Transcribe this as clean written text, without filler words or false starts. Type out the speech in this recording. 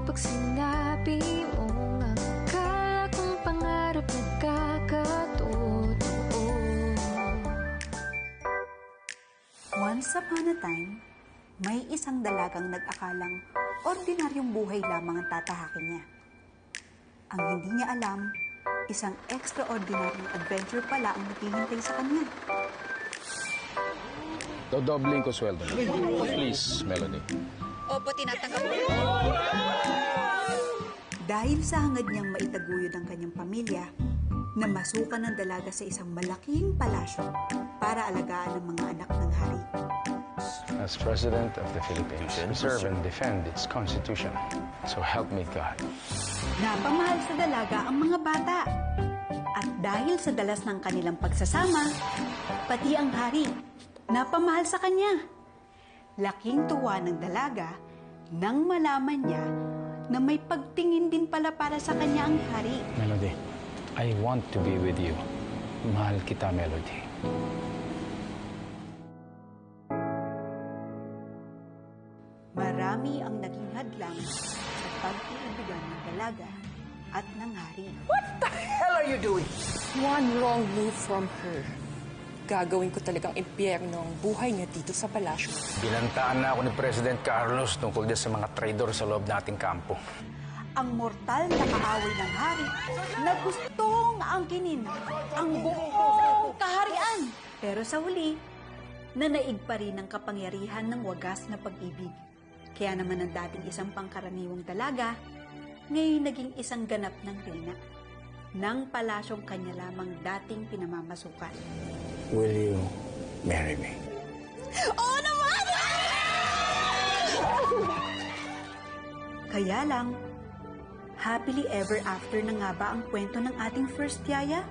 pag sinabi mong ang akala kong pangarap nagkakatotoo. Once upon a time, may isang dalagang nag-akalang ordinaryong buhay lamang ang tatahakin niya. Ang hindi niya alam, isang extraordinaryong adventure pala ang naghihintay sa kanya. Dodobling ko sweldo mo. Please, Melody. Opo, tinatanggap ko. Dahil sa hangad niyang maitaguyod ang kanyang pamilya, namasukan ng dalaga sa isang malaking palasyo para alagaan ang mga anak ng hari. As President of the Philippines, preserve and defend its Constitution. So help me God. Napamahal sa dalaga ang mga bata. At dahil sa dalas ng kanilang pagsasama, pati ang hari, napamahal sa kanya. Laking tuwa ng dalaga nang malaman niya na may pagtingin din pala para sa kanya ang hari. Melody, I want to be with you. Mahal kita, Melody. Marami ang naging hadlang sa pag-iibigan ng dalaga at ng hari. What the hell are you doing? One wrong move from her. Gagawin ko talagang impyerno ang buhay niya dito sa palasyo. Binantaan na ako ni President Carlos tungkol din sa mga traidor sa loob nating kampo. Ang mortal na kaaway ng hari na gustong angkinin ang buong kaharian. Pero sa huli, nanaig pa rin ang kapangyarihan ng wagas na pag-ibig. Kaya naman ang dating isang pangkaraniwang dalaga, ngayon naging isang ganap ng reyna ng palasyong kanya lamang dating pinamamasukan. Will you marry me? Oo naman! Kaya lang, happily ever after na nga ba ang kwento ng ating first yaya?